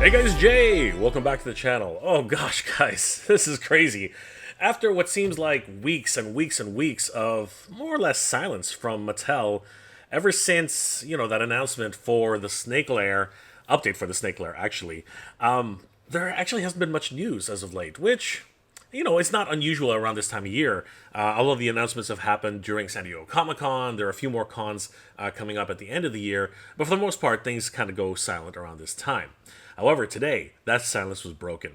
Hey guys, Jay! Welcome back to the channel. Oh gosh, guys, this is crazy. After what seems like weeks and weeks and weeks of more or less silence from Mattel, ever since, that announcement for the Snake Lair, update for the Snake Lair, actually, there actually hasn't been much news as of late, which, it's not unusual around this time of year. All of the announcements have happened during San Diego Comic-Con. There are a few more cons coming up at the end of the year, but for the most part, things kind of go silent around this time. However, today, that silence was broken.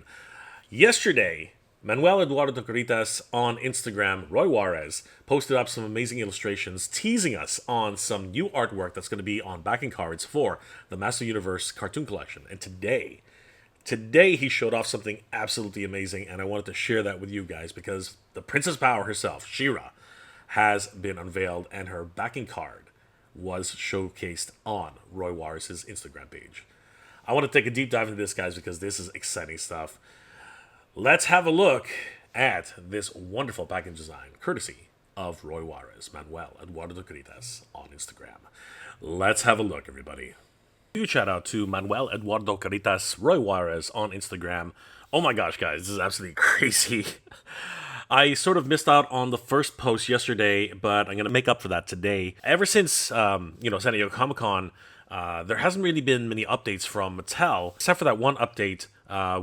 Yesterday, Manuel Eduardo Caritas on Instagram, Roy Juarez, posted up some amazing illustrations teasing us on some new artwork that's going to be on backing cards for the Master Universe cartoon collection. And today he showed off something absolutely amazing, and I wanted to share that with you guys because the Princess Power herself, She-Ra, has been unveiled, and her backing card was showcased on Roy Juarez's Instagram page. I want to take a deep dive into this, guys, because this is exciting stuff. Let's have a look at this wonderful package design, courtesy of Roy Juarez, Manuel Eduardo Caritas on Instagram. Let's have a look, everybody. Huge shout out to Manuel Eduardo Caritas, Roy Juarez on Instagram. Oh my gosh, guys, this is absolutely crazy. I sort of missed out on the first post yesterday, but I'm going to make up for that today. Ever since, San Diego Comic-Con, there hasn't really been many updates from Mattel, except for that one update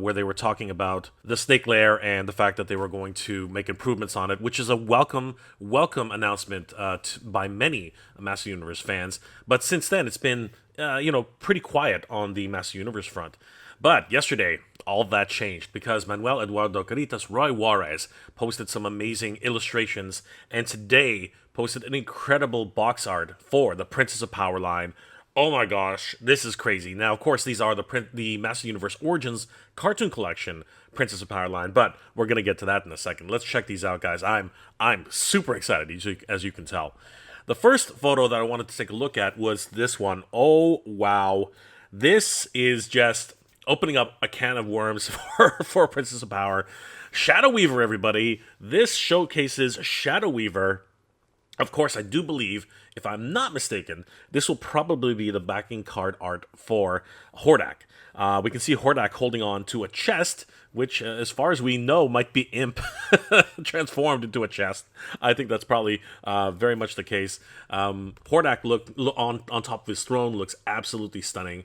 where they were talking about the Snake Lair and the fact that they were going to make improvements on it, which is a welcome announcement by many Master Universe fans. But since then, it's been, pretty quiet on the Master Universe front. But yesterday, all that changed because Manuel Eduardo Caritas, Roy Juarez, posted some amazing illustrations, and today posted an incredible box art for the Princess of Power line. Oh my gosh, this is crazy. Now, of course, these are the Master Universe Origins cartoon collection Princess of Power line, but we're going to get to that in a second. Let's check these out, guys. I'm super excited, as you can tell. The first photo that I wanted to take a look at was this one. Oh, wow. This is just opening up a can of worms for Princess of Power. Shadow Weaver, everybody. This showcases Shadow Weaver. Of course, I do believe, if I'm not mistaken, this will probably be the backing card art for Hordak. We can see Hordak holding on to a chest, which, as far as we know, might be Imp transformed into a chest. I think that's probably very much the case. Hordak on top of his throne looks absolutely stunning.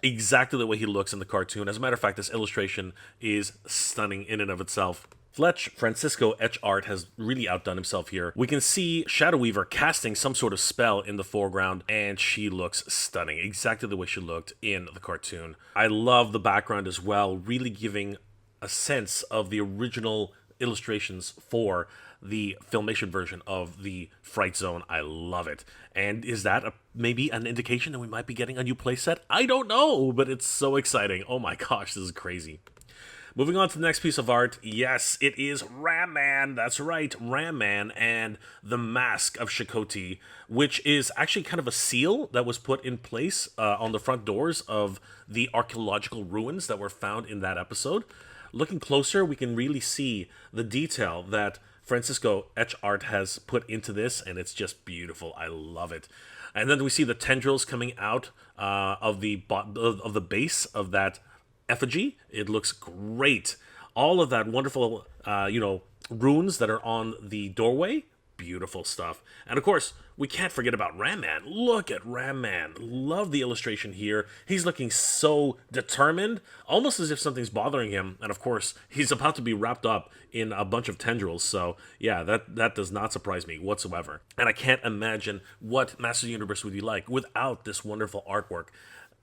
Exactly the way he looks in the cartoon. As a matter of fact, this illustration is stunning in and of itself. Fletch Francisco etch art has really outdone himself here. We can see Shadow Weaver casting some sort of spell in the foreground, and she looks stunning, exactly the way she looked in the cartoon. I love the background as well, really giving a sense of the original illustrations for the Filmation version of the Fright Zone. I love it. And is that maybe an indication that we might be getting a new playset? I don't know, but it's so exciting. Oh my gosh, this is crazy. Moving on to the next piece of art, yes, it is Ram Man. That's right, Ram Man and the Mask of Shakoti, which is actually kind of a seal that was put in place on the front doors of the archaeological ruins that were found in that episode. Looking closer, we can really see the detail that Francisco etch art has put into this, and it's just beautiful. I love it. And then we see the tendrils coming out of the base of that effigy. It looks great. All of that wonderful, runes that are on the doorway. Beautiful stuff. And of course, we can't forget about Ram Man. Look at Ram Man. Love the illustration here. He's looking so determined, almost as if something's bothering him. And of course, he's about to be wrapped up in a bunch of tendrils. So yeah, that does not surprise me whatsoever. And I can't imagine what Master Universe would be like without this wonderful artwork.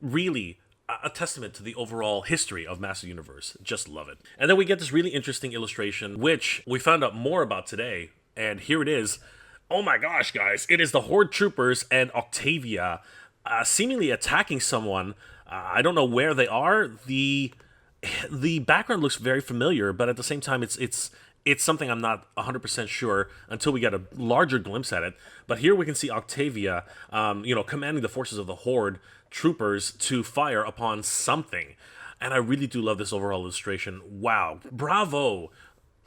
Really a testament to the overall history of Master Universe. Just love it. And then we get this really interesting illustration, which we found out more about today. And here it is. Oh my gosh, guys. It is the Horde Troopers and Octavia seemingly attacking someone. I don't know where they are. The background looks very familiar, but at the same time, it's something I'm not 100% sure until we get a larger glimpse at it. But here we can see Octavia, commanding the forces of the Horde Troopers to fire upon something. And I really do love this overall illustration. Wow. Bravo,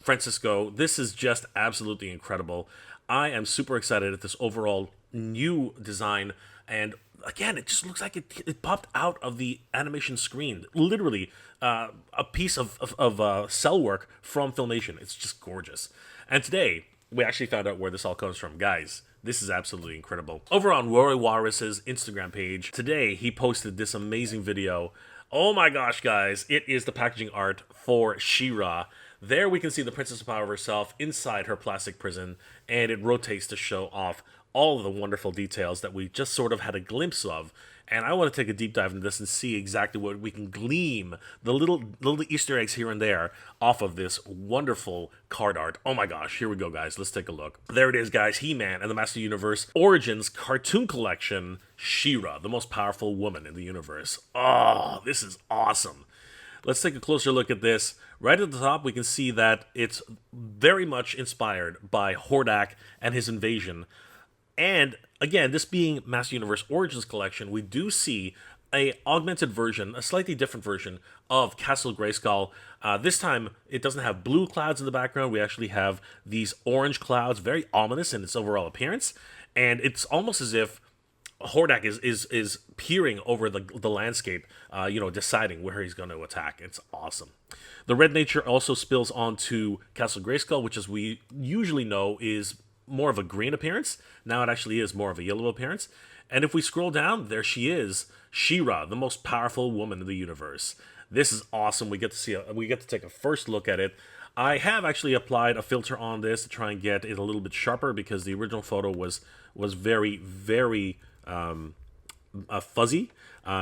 Francisco. This is just absolutely incredible. I am super excited at this overall new design and again, it just looks like it popped out of the animation screen. Literally, a piece of cell work from Filmation. It's just gorgeous. And today, we actually found out where this all comes from. Guys, this is absolutely incredible. Over on Roy Walrus's Instagram page, today he posted this amazing video. Oh my gosh, guys, it is the packaging art for She-Ra. There we can see the Princess of Power herself inside her plastic prison, and it rotates to show off all of the wonderful details that we just sort of had a glimpse of. And I want to take a deep dive into this and see exactly what we can glean, the little Easter eggs here and there off of this wonderful card art. Oh my gosh, here we go, guys. Let's take a look. There it is, guys. He-Man and the Master Universe Origins Cartoon Collection, She-Ra, the most powerful woman in the universe. Oh, this is awesome. Let's take a closer look at this. Right at the top, we can see that it's very much inspired by Hordak and his invasion. And again, this being Master Universe Origins Collection, we do see a augmented version, a slightly different version of Castle Grayskull. This time, it doesn't have blue clouds in the background. We actually have these orange clouds, very ominous in its overall appearance. And it's almost as if Hordak is peering over the landscape, deciding where he's going to attack. It's awesome. The red nature also spills onto Castle Grayskull, which, as we usually know, is more of a green appearance. Now it actually is more of a yellow appearance. And if we scroll down, there she is, She-Ra, the most powerful woman in the universe. This is awesome. We get to take a first look at it. I have actually applied a filter on this to try and get it a little bit sharper because the original photo was very, very fuzzy.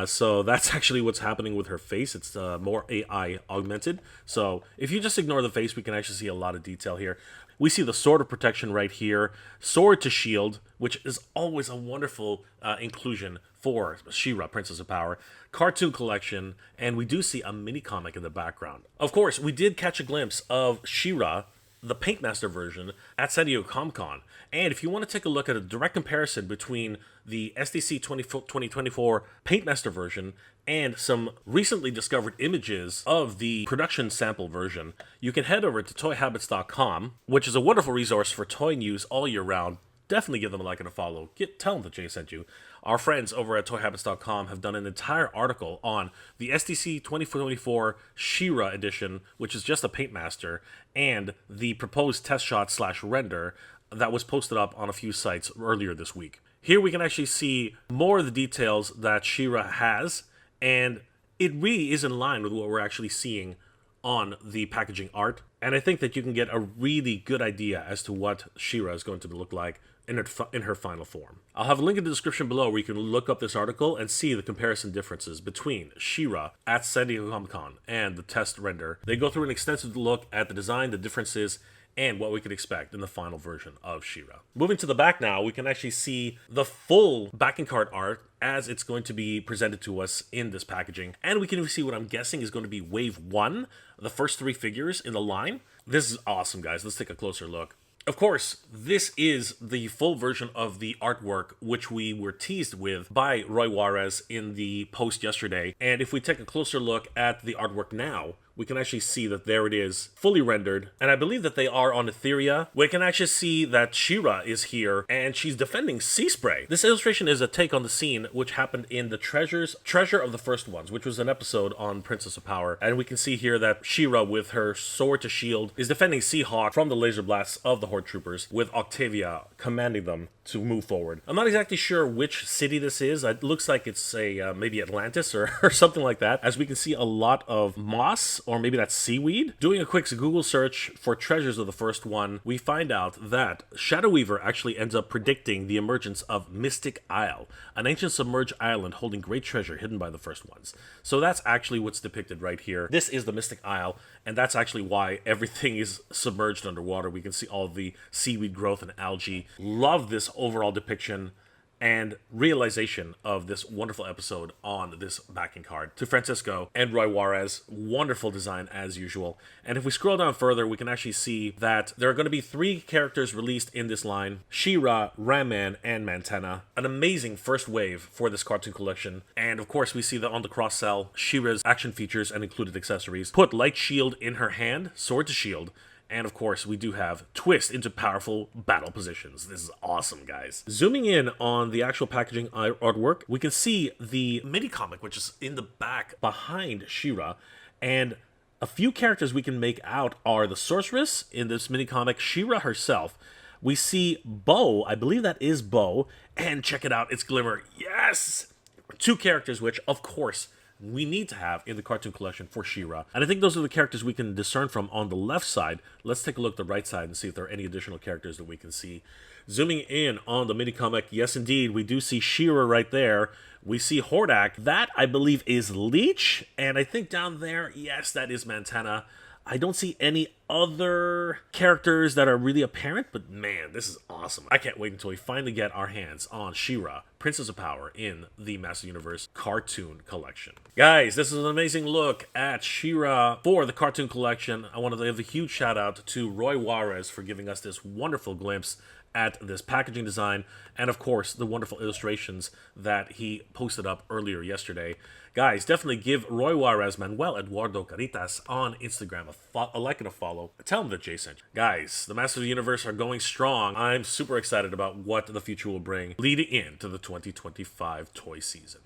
So that's actually what's happening with her face. It's more AI augmented. So if you just ignore the face, we can actually see a lot of detail here. We see the Sword of Protection right here, Sword to Shield, which is always a wonderful inclusion for She-Ra, Princess of Power, Cartoon Collection, and we do see a mini comic in the background. Of course, we did catch a glimpse of She-Ra, the Paintmaster version, at San Diego Comic-Con. And if you want to take a look at a direct comparison between the SDC 2024 Paintmaster version and some recently discovered images of the production sample version, you can head over to toyhabits.com, which is a wonderful resource for toy news all year round. Definitely give them a like and a follow. Tell them that Jay sent you. Our friends over at toyhabits.com have done an entire article on the SDC 2024 She-Ra edition, which is just a Paintmaster, and the proposed test shot / render that was posted up on a few sites earlier this week. Here we can actually see more of the details that She-Ra has, and it really is in line with what we're actually seeing on the packaging art. And I think that you can get a really good idea as to what She-Ra is going to look like in her final form. I'll have a link in the description below where you can look up this article and see the comparison differences between She-Ra at San Diego Comic-Con and the test render. They go through an extensive look at the design, the differences, and what we could expect in the final version of She-Ra. Moving to the back now, we can actually see the full backing card art as it's going to be presented to us in this packaging. And we can see what I'm guessing is going to be Wave 1, the first 3 figures in the line. This is awesome, guys. Let's take a closer look. Of course, this is the full version of the artwork which we were teased with by Roy Juarez in the post yesterday. And if we take a closer look at the artwork now, we can actually see that there it is, fully rendered. And I believe that they are on Etheria. We can actually see that She-Ra is here, and she's defending Sea Spray. This illustration is a take on the scene which happened in the Treasure of the First Ones, which was an episode on Princess of Power. And we can see here that She-Ra, with her sword to shield, is defending Seahawk from the laser blasts of the Horde Troopers, with Octavia commanding them to move forward. I'm not exactly sure which city this is. It looks like it's maybe Atlantis or something like that, as we can see a lot of moss, or maybe that's seaweed. Doing a quick Google search for Treasures of the First One, we find out that Shadow Weaver actually ends up predicting the emergence of Mystic Isle, an ancient submerged island holding great treasure hidden by the First Ones. So that's actually what's depicted right here. This is the Mystic Isle, and that's actually why everything is submerged underwater. We can see all the seaweed growth and algae. Love this overall depiction and realization of this wonderful episode on this backing card. To Francisco and Roy Juarez, wonderful design as usual. And if we scroll down further, we can actually see that there are going to be 3 characters released in this line: She-Ra, Ram-Man, and Mantana. An amazing first wave for this cartoon collection. And of course, we see that on the cross-sell, She-Ra's action features and included accessories. Put light shield in her hand, sword to shield, And of course, we do have twist into powerful battle positions. This is awesome, guys. Zooming in on the actual packaging artwork, we can see the mini comic, which is in the back behind She-Ra. And a few characters we can make out are the Sorceress in this mini comic, She-Ra herself. We see Bo, I believe that is Bo, and check it out, it's Glimmer. Yes! Two characters which, of course, we need to have in the cartoon collection for She-Ra. And I think those are the characters we can discern from on the left side. Let's take a look at the right side and see if there are any additional characters that we can see. Zooming in on the mini comic, yes indeed, we do see She-Ra right there. We see Hordak. That, I believe, is Leech. And I think down there, yes, that is Montana. I don't see any other characters that are really apparent, but man, this is awesome. I can't wait until we finally get our hands on She-Ra, Princess of Power, in the Master Universe cartoon collection. Guys, this is an amazing look at She-Ra for the cartoon collection. I want to give a huge shout out to Roy Juarez for giving us this wonderful glimpse at this packaging design, and of course the wonderful illustrations that he posted up earlier yesterday. Guys, definitely give Roy Juarez, Manuel Eduardo Caritas on Instagram a like and a follow. Tell him that Jay sent you. Guys, the Masters of the Universe are going strong. I'm super excited about what the future will bring leading into the 2025 toy season.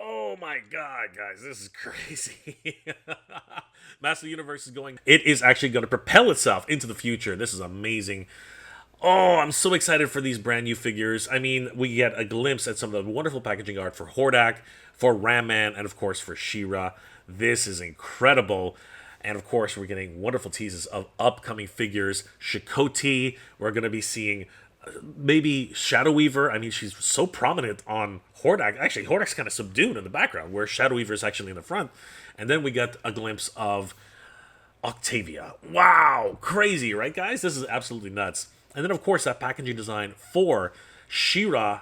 Oh my god, guys, this is crazy. Master of the Universe is going... It is actually going to propel itself into the future. This is amazing. Oh, I'm so excited for these brand new figures. I mean, we get a glimpse at some of the wonderful packaging art for Hordak, for Ram Man, and of course for She-Ra. This is incredible. And of course, we're getting wonderful teases of upcoming figures. Chakotay, we're going to be seeing maybe Shadow Weaver. I mean, she's so prominent on Hordak. Actually, Hordak's kind of subdued in the background, where Shadow Weaver is actually in the front. And then we get a glimpse of Octavia. Wow, crazy, right, guys? This is absolutely nuts. And then, of course, that packaging design for She-Ra,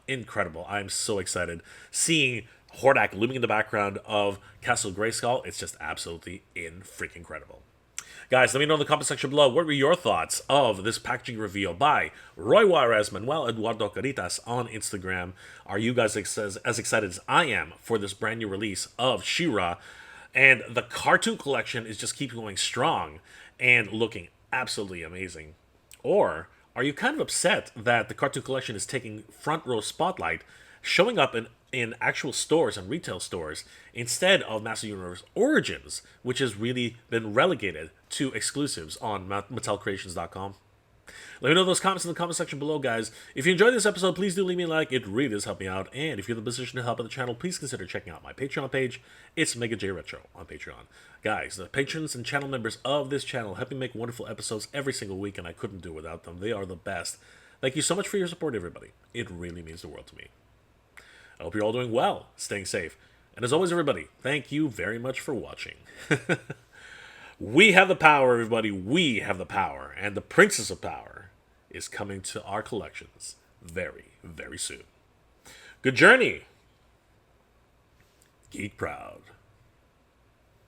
incredible. I'm so excited. Seeing Hordak looming in the background of Castle Grayskull, it's just absolutely freaking incredible. Guys, let me know in the comment section below, what were your thoughts of this packaging reveal by Roy Juarez, Manuel Eduardo Caritas on Instagram? Are you guys as excited as I am for this brand new release of She-Ra? And the cartoon collection is just keeping going strong and looking absolutely amazing. Or are you kind of upset that the cartoon collection is taking front row spotlight, showing up in actual stores and retail stores instead of Master Universe Origins, which has really been relegated to exclusives on MattelCreations.com? Let me know those comments in the comment section below, guys. If you enjoyed this episode, please do leave me a like. It really does help me out. And if you're in the position to help out the channel, please consider checking out my Patreon page. It's Mega J Retro on Patreon. Guys, the patrons and channel members of this channel help me make wonderful episodes every single week, and I couldn't do without them. They are the best. Thank you so much for your support, everybody. It really means the world to me. I hope you're all doing well, staying safe. And as always, everybody, thank you very much for watching. We have the power, everybody. We have the power. And the Princess of Power is coming to our collections very, very soon. Good journey. Geek proud.